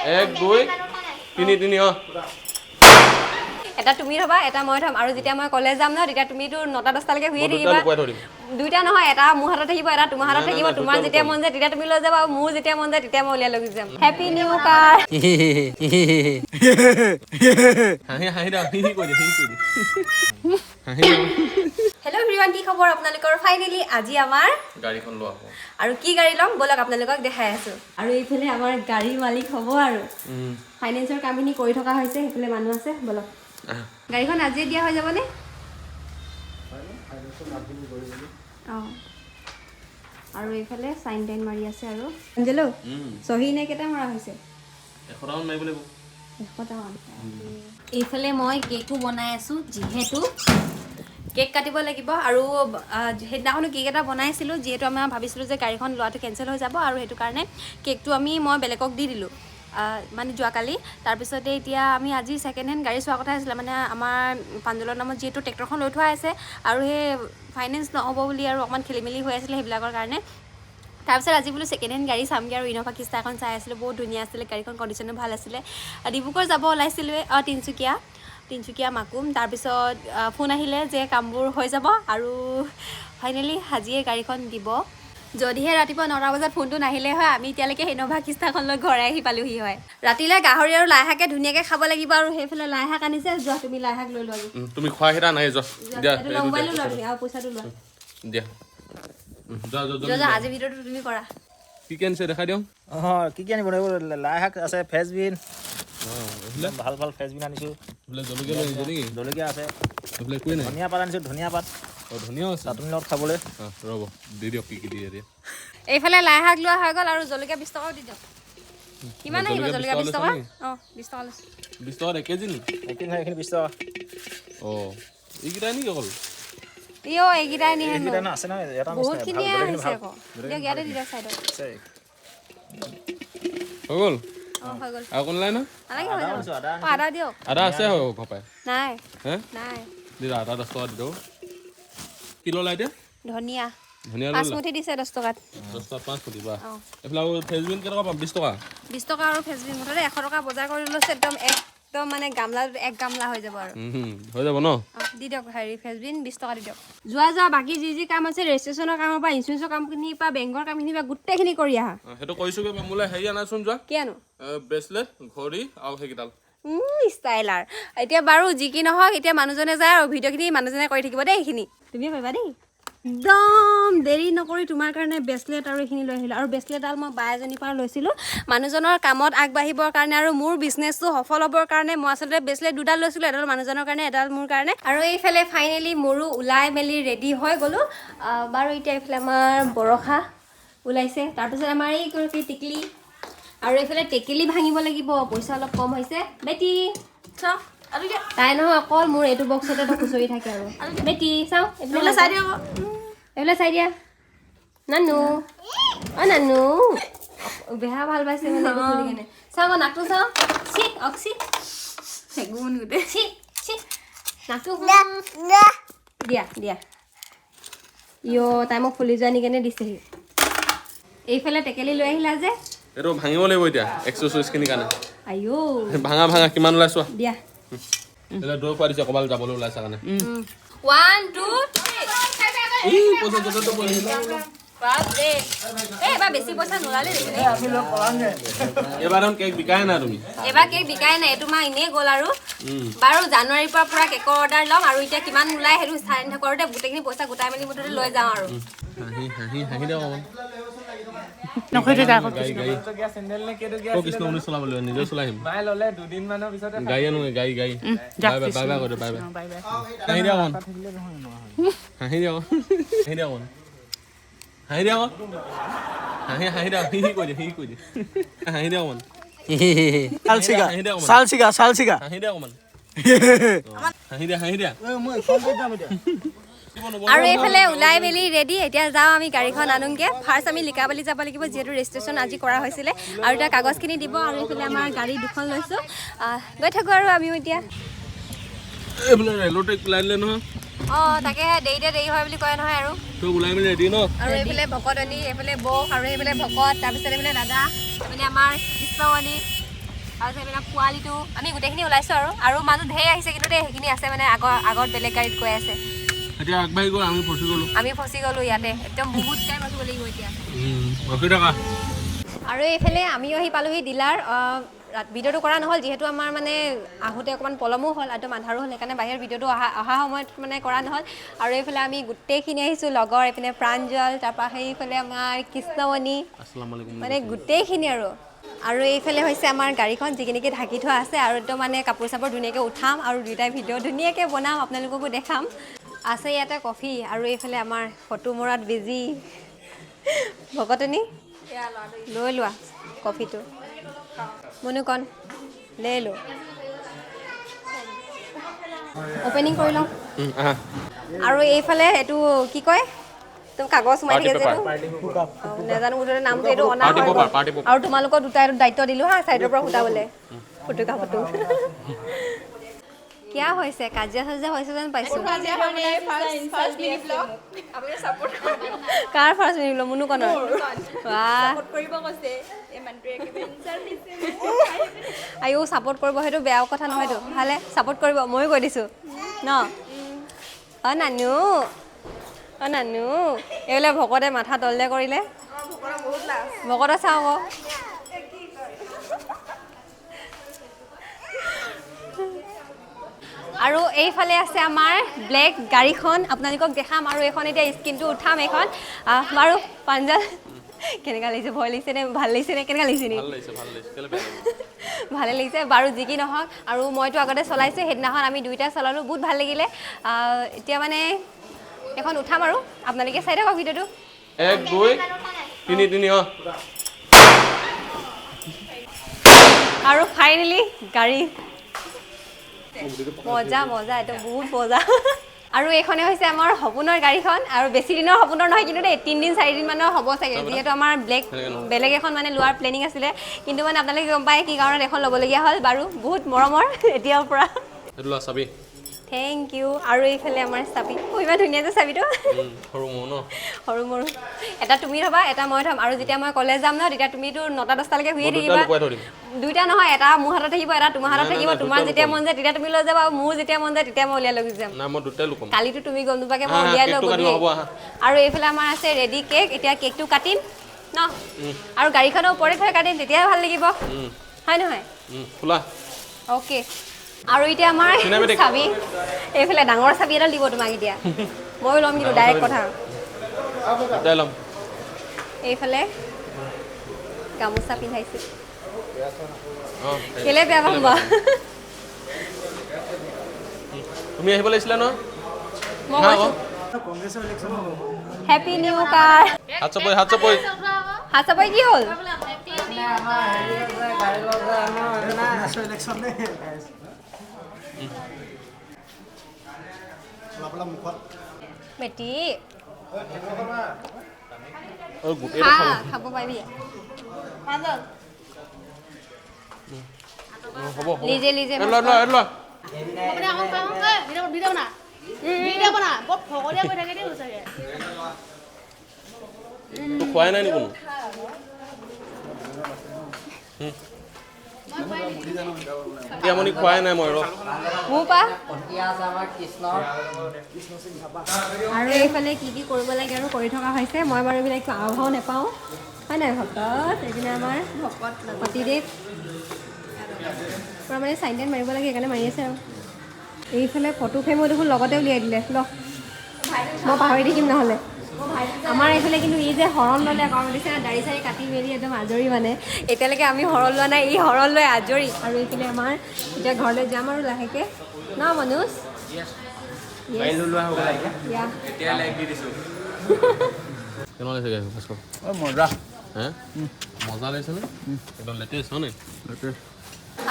1 2 3 3 এটা তুমি থবা এটা মই থম আৰু যেতিয়া মই কলেজ যাম ন তেতিয়া তুমি তো 9টা 10টা লৈকে শুই থাকিবা দুইটা নহয় এটা মোৰ হাতত থাকিব এটা তোমাৰ হাতত থাকিব তোমাৰ যেতিয়া মন যায় তেতিয়া তুমি লৈ যাবা আৰু মোৰ যেতিয়া মন যায় তেতিয়া মই উলিয়াই লৈ যাম হেপী নিউ কাৰ হাঁহি দাও হি কৈ দি হেল্ল' এভৰিৱান কি খবৰ আপোনালোকৰ ফাইনেলি আজি আমাৰ গাড়ীখন লোৱা হ'ব আৰু কি গাড়ী ল'ম বলক আপোনালোকক দেখাই আছো আৰু এইফালে আমাৰ গাড়ী মালিক হ'ব আৰু ফাইনেন্সৰ কামখিনি কৰি থকা হৈছে সেইফালে মানুহ আছে বলক গাড়ীখন আজি দিয়া হৈ যাবনে আৰু এইফালে সাইন টাইন মাৰি আছে আৰু অঞ্জলো সহি নে কেটা মাৰা হৈছে 100 টাকা মাৰিব লাগিব 100 টাকা এইফালে মই কেকটো বনাই আছো যিহেতু কেক কাটিব লাগিব আৰু হেদিনাখনো কেক এটা বনাইছিলো যেহেতু আমি ভাবিছিলো যে গাড়ীখন লোৱাটো কেনসেল হৈ যাব আৰু হেতু কাৰণে কেকটো মই বেলেগক দি দিলো মানে যোৱাকালি তাৰপিছতে এতিয়া আমি আজি সেকেন্ড হ্যান্ড গাড়ী চোৱা কথা আছিল মানে আমাৰ পাঞ্জলৰ নামত যেহেতু ট্ৰেক্টৰখন লৈ থোৱা আছে আৰু হে ফাইনেন্স নহব বুলি আৰু অকমান খেলিমেলি হৈ আছিল হেবিলাকৰ কাৰণে তাৰপিছত আজি বোলো সেকেন্ড হ্যান্ড গাড়ী চামগে আৰু ইনোভা কিস্তা এখন চাই আছিলো বহুত ধুনীয়া আছিল গাড়ীখন কন্ডিশনো ভাল আছিল ডিব্ৰুগড় যাব ওলাইছিল তিনচুকীয়া মাকুম তাৰপিছত ফোন আহিলে যে কামবোৰ হৈ যাব আৰু ফাইনেলি হাজিয়ে গাড়ীখন দিব যদিহে ৰাতিপুৱা 9টা বজাত ফোনটো নাহিলে হয় আমি এতিয়ালৈকে ইনোভা কিস্তাখন লৈ ঘৰে আহি পালোহি হয় ৰাতিলে গাহৰি আৰু লাইশাকে ধুনীয়াকে খাব লাগিব আৰু সেইফালে লাইশাক আনিছে যোৱা তুমি লাইশাক লৈ লোৱা তুমি খোৱা হিৰা নাই যোৱা দিয়া মোবাইলটো লোৱা আৰু পইচাটো লোৱা দিয়া যা আজি ভিডিওটো তুমি কৰা কি কেনছে দেখা দিও কি আনিব লাইশাক আছে ফ্ৰেঞ্চবিন ভাল ভাল ফ্ৰেঞ্চবিন আনিছো বোলে জলকীয়া লৈ আহিছে নেকি জলকীয়া আছে বোলে কৈ নাই ধনিয়া পাত আনিছো ধনিয়া পাত ধনিয়া আছে চাটনি লগত খাবলৈ ৰ'ব দি দিয়ক কি দিয়ে দিয়া এইফালে লাইশাক লোৱা হৈ গ'ল আৰু জলকীয়া 20 টকাও দি দিয়ক কিমান আহিব জলকীয়া 20 টকা 20 টকা লৈছে 20 টকা 1 কেজি নি একিন হয় একিন 20 টকা এইকেইটা নি অকল ইয়ো এইকেইটাই নি হেনো এইকেইটা না আছে না এটা বহুত খিনি আহিছে আকৌ দিয়ক ইয়াতে দি দিয়ক সাইডত হৈ গ'ল হৈ গ'ল আৰু কোন নাই না নালাগে হৈ যাব আদা দিয়ক আদা আছে হৈ ঘপাই নাই হে নাই দি আদা 10 টকা দি দিও কিলো লাই দিয়া ধনিয়া ধনিয়া 5 মুঠি দিছে 10 টকাত 10 টকা 5 মুঠি বা এফলা ফেজবিন কেটকা পাম 20 টকা 20 টকা আৰু ফেজবিন মুঠতে 100 টকা বজাৰ কৰি লৈছে একদম মানে গামলা এক গামলা হৈ যাব আৰু হৈ যাব ন দি দিয়ক হেৰি ফেজবিন 20 টকা দি দিয়ক যোৱা বাকি যি কাম আছে ৰেজিষ্ট্ৰেচনৰ কামৰ পৰা ইন্স্যুৰেন্সৰ কামখিনি পৰা বেংকৰ কামখিনি পৰা গোটেইখিনি কৰি আহা হেটো কৈছো কে মোলে হেৰি আনাচোন যোৱা কি আনো ব্ৰেসলেট ঘড়ী আৰু হেকিডাল ষ্টাইলাৰ এতিয়া বাৰু যি কি নহয় এতিয়া মানুহজনে যায় আৰু ভিডিঅ'খিনি মানুহজনে কৰি থাকিব দেই এইখিনি তুমি কৰিবা দেই একদম দেৰি নকৰি তোমাৰ কাৰণে ব্ৰেসলেট আৰু এইখিনি লৈ আহিলোঁ আৰু ব্ৰেসলেটডাল মই বাই এজনীৰ পৰা লৈছিলোঁ মানুহজনৰ কামত আগবাঢ়িবৰ কাৰণে আৰু মোৰ বিজনেছটো সফল হ'বৰ কাৰণে মই আচলতে ব্ৰেসলেট দুডাল লৈছিলোঁ এডাল মানুহজনৰ কাৰণে এডাল মোৰ কাৰণে আৰু এইফালে ফাইনেলি মোৰো ওলাই মেলি ৰেডি হৈ গ'লোঁ বাৰু এতিয়া এইফালে আমাৰ বৰষা ওলাইছে তাৰপিছত আমাৰ এই টিকলি আৰু এইফালে টেকেলি ভাঙিব লাগিব পইচা অলপ কম হৈছে বেটি চাও তাই নহয় অকল মোৰ এইটো বক্সতে তো খুচৰি থাকে আৰু বেটি চাও এইফালে চাই দিয়া এইফালে চাই দিয়া নানু নানু বেহা ভাল পাইছে মানে খুলি কেনে চাও মই নাকটো চাও চি অক্সি গুণ গোটে চি চি নাকটো দিয়া দিয়া ইয়ো তাই মোক ফুলি যোৱা নি কেনে দিছেহি এইফালে টেকেলি লৈ আহিলা যে এটো ভাঙিব লাগিব এতিয়া এক্সাৰসাইজ খিনি কাৰণে আইও ভাঙা কিমান ওলাইছো দিয়া এলা ডৰ পাৰিছে কবাল যাবলৈ ওলাইছা কাৰণে 1 2 3 ই পইচা যত পইছা বাপ ৰে এবাৰ বেছি পইচা নোলালে দেখিলে এবাৰ কেক বিকায় না তুমি এবাৰ কেক বিকায় নাই এটো মা ইনে গ'ল আৰু বাৰু জানুৱাৰীৰ পৰা পুৰা কেকৰ অৰ্ডাৰ ল'ম আৰু এতিয়া কিমান ওলাই হেতু চাই থাকোতে গোটেইখিনি পইচা গোটাই মেলি মুঠতে লৈ যাওঁ আৰু হাঁহি দেও নকইতে গা গাই চেন্ডেল নে কেটো গিয়া কৃষ্ণ উনি চলাবলৈ নিজে চলাইম বাই ললে দুদিন মানৰ পিছতে গাই আনো গাই বাই কৰি বাই হাঁহি দেও হাঁহি দেও হাঁহি দেও হি কৈ দে হাঁহি দেও মন সাল চিগা হাঁহি দেও মন হাঁহি দে মই ফোন কৰি যাম এতিয়া আৰু এইফালে ওলাই মেলি ৰেডি এতিয়া যাওঁ আমি গাড়ীখন আনোগে ফাৰ্ষ্ট আমি লিকাবালি যাব লাগিব যেহেতু ৰেজিষ্ট্ৰেচন আজি কৰা হৈছিলে আৰু এতিয়া কাগজখিনি দিব আৰু এইফালে আমাৰ গাড়ী দুখন লৈছোঁ গৈ থাকোঁ আৰু আমিও এতিয়া এইফালে ৰেলতে ওলাই দিলে নহয় তাকে দেৰি হয় বুলি কয় নহয় আৰু তই ওলাই মেলি ৰেডি ন আৰু এইফালে ভকতনী এইফালে বৌ আৰু এইফালে ভকত তাৰপিছত এইফালে দাদা এইফালে আমাৰ কৃষ্ণমণি তাৰপিছত এইবিলাক পোৱালিটো আমি গোটেইখিনি ওলাইছোঁ আৰু মানুহ ঢেৰ আহিছে কিন্তু দেই সেইখিনি আছে মানে আগত বেলেগ গাড়ীত গৈ আছে এতিয়া আগবাঢ়ি গ'ল আমি ফচি গ'লো ইয়াতে একদম বহুত টাইম ৰখিব লাগিব এতিয়া ৰখি থকা আৰু এইফালে আমিও আহি পালোহি ডিলাৰ ভিডিঅ'টো কৰা নহ'ল যিহেতু আমাৰ মানে আহোঁতে অকণমান পলমো হ'ল আৰু আন্ধাৰো হ'ল সেইকাৰণে বাহিৰৰ ভিডিঅ'টো অহা সময়ত মানে কৰা নহ'ল আৰু এইফালে আমি গোটেইখিনি আহিছোঁ লগৰ এইপিনে প্ৰাঞ্জল তাৰপৰা সেইফালে আমাৰ কৃষ্ণমণি মানে গোটেইখিনি আৰু এইফালে হৈছে আমাৰ গাড়ীখন যিখিনিকে ঢাকি থোৱা আছে আৰু একদম মানে কাপোৰ চাপোৰ ধুনীয়াকৈ উঠাম আৰু দুয়োটাই ভিডিঅ' ধুনীয়াকৈ বনাম আপোনালোককো দেখাম আছে ইয়াতে কফি আৰু এইফালে আমাৰ ফটো মৰাত বিজি ভকতনী লৈ লোৱা কফিটো মনু কণ লৈ লো অপেনিং কৰি লওঁ আৰু এইফালে এইটো কি কয় কাগজ সোমাই থাকে যে নাজানো মুঠতে নামটো এইটো অনা হয় আৰু তোমালোকৰ দুটা এইটো দায়িত্ব দিলোঁ হা ছাইডৰ পৰা ফুটাবলৈ ফুটুকা ফটো কিয় হৈছে কাজিয়া চাজিয়া হৈছে যেন পাইছোঁ কাৰ ফাৰ্ষ্ট মিনিট মুনু কণৰ আইও ছাপোৰ্ট কৰিব সেইটো বেয়া কথা নহয়তো ভালে ছাপোৰ্ট কৰিব ময়ো কৈ দিছোঁ ন নানু এইবোলে ভকতে মাথা তললে কৰিলে ভকতে চাওঁ আকৌ আৰু এইফালে আছে আমাৰ ব্লেক গাড়ীখন আপোনালোকক দেখাম আৰু এইখন এতিয়া স্ক্ৰীনটো উঠাম এইখন বাৰু পাঞ্জাল কেনেকুৱা লাগিছে ভয় লাগিছে নে ভাল লাগিছে নে কেনেকুৱা লাগিছে নেকি ভালে লাগিছে বাৰু যি কি নহওক আৰু মইতো আগতে চলাইছোঁ সেইদিনাখন আমি দুইটাই চলালোঁ বহুত ভাল লাগিলে এতিয়া মানে এখন উঠাম আৰু আপোনালোকে চাই থাকক ভিডিঅ'টো 1 2 3 3 আৰু ফাইনেলি গাড়ী মজা এইটো বহুত মজা আৰু এইখনে হৈছে আমাৰ সপোনৰ গাড়ীখন আৰু বেছি দিনৰ সপোনৰ নহয় কিন্তু দেই 3 দিন 4 দিন মানৰ হ'ব চাগে যিহেতু আমাৰ বেলেগ এখন মানে লোৱাৰ প্লেনিং আছিলে কিন্তু মানে আপোনালোকে গম পায় কি কাৰণত এখন ল'বলগীয়া হ'ল বাৰু বহুত মৰমৰ এতিয়াৰ পৰা থেংক ইউ আৰু এইফালে আমাৰ চাবি ইমান ধুনীয়া যে চাবিটো সৰু মৰু এটা তুমি থবা এটা মই থম আৰু যেতিয়া মই কলেজ যাম ন তেতিয়া তুমিতো 9টা 10টালৈকে শুয়ে থাকিবা দুইটা নহয় এটা মোৰ হাতত থাকিব এটা তোমাৰ হাতত থাকিব তোমাৰ যেতিয়া মন যায় তেতিয়া তুমি লৈ যাবা মোৰ যেতিয়া মন যায় তেতিয়া মই উলিয়াই লৈ যাম কালিতো তুমি গম নোপোৱাকৈ মই উলিয়াই লৈ গ'লো আৰু এইফালে আমাৰ আছে ৰেডি কেক এতিয়া কেকটো কাটিম ন আৰু গাড়ীখনৰ ওপৰতে থৈ কাটিম তেতিয়াহে ভাল লাগিব হয় নহয় অ'কে আৰু এতিয়া আমাৰ চাবি এইফালে ডাঙৰ চাবি এডাল দিব তোমাক এতিয়া ময়ো ল'ম কিন্তু ডাইৰেক্ট কথা এইফালে গামোচা পিন্ধাইছোঁ কেলে বেয়া পাম বা তুমি আহিব লাগিছিলা ন মই কৈছোঁ হেপী নিউ কাৰ হাত চাপৰি কি হ'ল বেটি খাব পাৰিবি লিজে খোৱাই নাই নি কোনো মনি খোৱাই নাই মই আৰু এইফালে কি কৰিব লাগে আৰু কৰি থকা হৈছে মই বাৰু এইবিলাক আভাও নাপাওঁ হয় নাই ভকত এইপিনে আমাৰ পতিদেৱ পূৰা মানে চাইন টাইন মাৰিব লাগে সেইকাৰণে মাৰি আছে আৰু এইফালে ফটো ফ্ৰেমো দেখোন লগতে উলিয়াই দিলে ল মই পাহৰি থাকিম নহ'লে আমাৰ এইফালে কিন্তু ই যে হৰণ ল'লে আকৌ দিছে দাড়ি চাৰি কাটি মেলি একদম আজৰি মানে এতিয়ালৈকে আমি হৰণ লোৱা নাই ই হৰণ লৈ আজৰি আৰু এইফালে আমাৰ এতিয়া ঘৰলৈ যাম আৰু লাহেকৈ ন মনোজ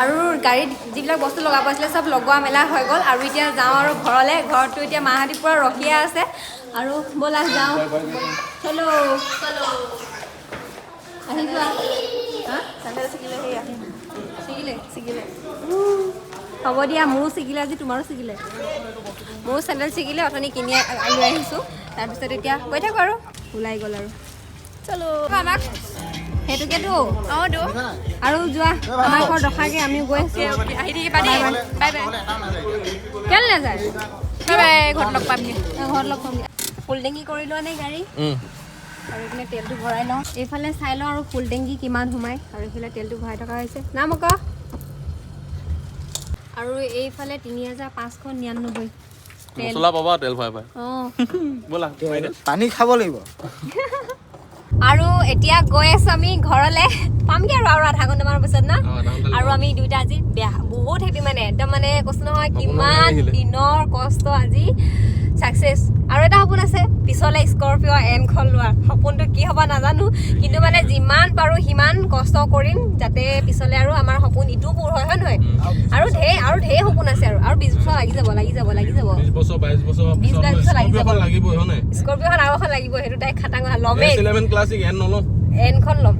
আৰু গাড়ীত যিবিলাক বস্তু লগাব আছিলে চব লগোৱা মেলা হৈ গ'ল আৰু এতিয়া যাওঁ আৰু ঘৰলৈ ঘৰটো এতিয়া মাহঁতি পূৰা ৰখিয়ে আছে আৰু ব'লা যাওঁ হেল্ল' আহি যোৱা চেণ্ডেল ছিগিলে ছিগিলে হ'ব দিয়া মোৰো ছিগিলে আজি তোমাৰো ছিগিলে মোৰো চেণ্ডেল ছিগিলে অথনি কিনি লৈ আহিছোঁ তাৰপিছত এতিয়া গৈ থাকোঁ আৰু ওলাই গ'ল আৰু চলো আমাক সেইটোকেতো আৰু যোৱা আমাৰ ঘৰত ৰখাকে আমি গৈ আছো বাই বাই কেলে নাযায় ঘৰত লগ পামগে ফুল টেংকি কৰি লোৱা নাই গাড়ী আৰু এইফালে তেলটো ভৰাই লওঁ এইফালে চাই লওঁ আৰু ফুল টেংকি কিমান সোমাই আৰু এইফালে তেলটো ভৰাই থকা হৈছে নাম আকৌ আৰু এইফালে ৩৫৯৯ মছলা পাবা তেল ভৰাই পাই ব'লা পানী খাব লাগিব আৰু এতিয়া গৈ আছো আমি ঘৰলে পামগে আৰু আধা ঘণ্টামানৰ পিছত না আৰু আমি দুইটা আজি বহুত হেপি মানে একদম মানে কৈছো নহয় কিমান দিনৰ কষ্ট আজি সাকসেস আৰু এটা সপোন আছে পিছলে স্কৰপিঅ এনখন লোৱাৰ সপোনটো কি হ'ব নাজানো কিন্তু মানে যিমান পাৰো সিমান কষ্ট কৰিম যাতে পিছলে আৰু আমাৰ সপোন ইটো পূৰ হয় নহয় আৰু ঢেৰ সপোন আছে আৰু 20 বছৰ লাগি যাব 20 বছৰ 22 বছৰ পিছত লাগিবই হয় নাই স্কৰপিঅখন আৰু এখন লাগিব হেতু তাই খাটাং লমে S11 ক্লাছিক এন নলম এনখন লম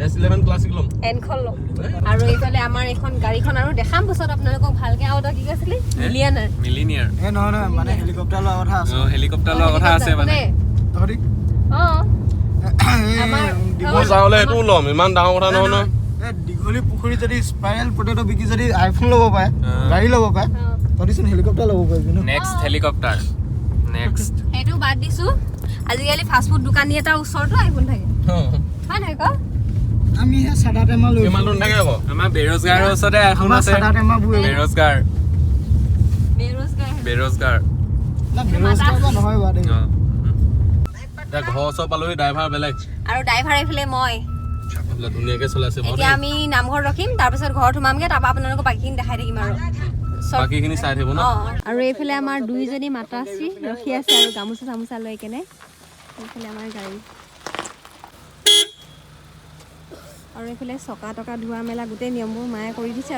S11 ক্লাছিক লম এনখন লম আৰু এইফালে আমাৰ এখন গাড়ীখন আৰু দেখাম পিছত আপোনালোকক ভালকে আৰু কি কৈছিলি মিলিনিয়াৰ নহয় মানে হেলিকপ্টাৰ লোৱা কথা আছে হেলিকপ্টাৰ লোৱা কথা আছে মানে তহতি আমাৰ চাউলে এইটো লম ইমান ডাঙৰ কথা নহয় ন দীঘলী পুখুৰী যদি স্পাইৰেল পটেটো বিকি যদি আইফোন ল'ব পাৰে গাড়ী ল'ব পাৰে তহতিচোন হেলিকপ্টাৰ ল'ব পাৰিবি ন নেক্সট হেলিকপ্টাৰ নেক্সট সেইটো বাদ দিছো আজিকালি ফাষ্ট ফুড দোকানী এটাৰ ওচৰতো আইফোন থাকে হয় নাই ক আমি হে সাদা টেমা লৈ ইমানটো নাথাকে আকৌ আমাৰ বেৰোজগাৰৰ ওচৰতে আইফোন আছে সাদা টেমা বুই বেৰোজগাৰ না বেৰোজগাৰ নহয় বাদে ঘৰ ওচৰ পালোহি ড্ৰাইভাৰ বেলেগ আৰু ড্ৰাইভাৰ এইফালে মই ধুনীয়াকে চলাইছে এতিয়া আমি নামঘৰত ৰখিম তাৰপিছত ঘৰত সোমামগে তাৰপৰা আপোনালোকক বাকীখিনি দেখাই থাকিম আৰু বাকীখিনি চাই থাকিব ন আৰু এইফালে আমাৰ দুইজনী মাতাশ্ৰী ৰখি আছে আৰু গামোচা চামোচা লৈ কেনে এইফালে আমাৰ গাড়ী আৰু এইফালে চকা টকা ধোৱা মেলা গোটেই নিয়মবোৰ মায়ে কৰি দিছে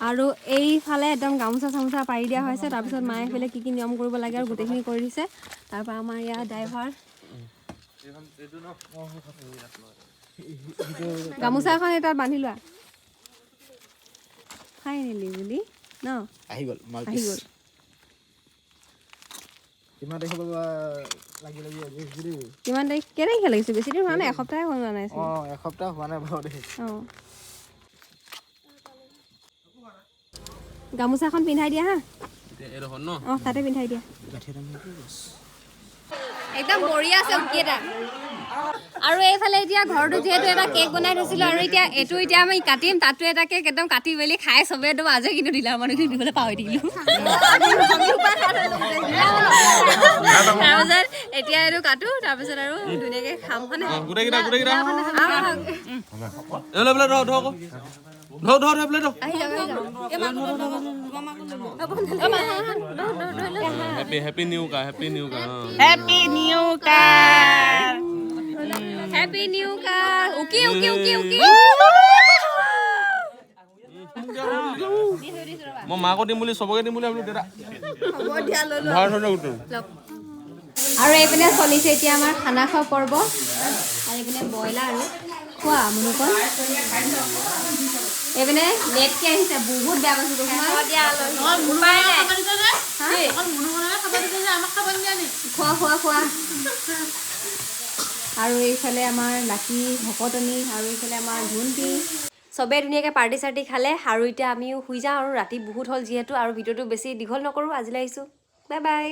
আৰু এইফালে একদম গামোচা চামোচা পাৰি দিয়া হৈছে তাৰপিছত মায়ে এইফালে কি নিয়ম কৰিব লাগে আৰু গোটেইখিনি কৰি দিছে তাৰপৰা আমাৰ ইয়াৰ ড্ৰাইভাৰ গামোচা এখন তাত বান্ধি লোৱা ফাইনেলি বুলি ন আহি গ'ল কিমান তাৰিখৰ পৰা লাগি কিমান তাৰিখ কেনেকৈ লাগিছে বেছি দিন হোৱা নাই এসপ্তাহে হোৱা নাই এসপ্তাহ হোৱা নাই বাৰু দেই গামোচাখন পিন্ধাই দিয়া হা তাতে পিন্ধাই দিয়া একদম বঢ়িয়া আছে উকিটা আৰু এইফালে এতিয়া ঘৰটো যিহেতু এটা কেক বনাই থৈছিলো আৰু এতিয়া এইটো এতিয়া আমি কাটিম তাতো এটা কেক একদম কাটি মেলি খাই চবে একদম আজৰি কিন্তু ডিলাৰ মানুহখিনি দিবলৈ পাহৰি থাকিলো তাৰপিছত এতিয়া এইটো কাটো তাৰপিছত আৰু ধুনীয়াকে খাম মানে হেপী নিউ কাৰ উকি মই মাকো দিম বুলি চবকে দিম বুলি ভাবিলো আৰু এইপিনে চলিছে এতিয়া আমাৰ খানা খোৱা পৰ্ব আৰু এইপিনে ব্ৰইলাৰ আৰু খোৱা মনুকন এইপিনে নেটকে আহিছে বহুত বেয়া পাইছো খোৱা আৰু এইফালে আমাৰ লাকি ভকতনী আৰু এইফালে আমাৰ ধুনটি চবেই ধুনীয়াকৈ পাৰ্টি চাৰ্টি খালে আৰু এতিয়া আমিও শুই যাওঁ আৰু ৰাতি বহুত হ'ল যিহেতু আৰু ভিডিঅ'টো বেছি দীঘল নকৰোঁ আজিলৈ আহিছোঁ বাই বাই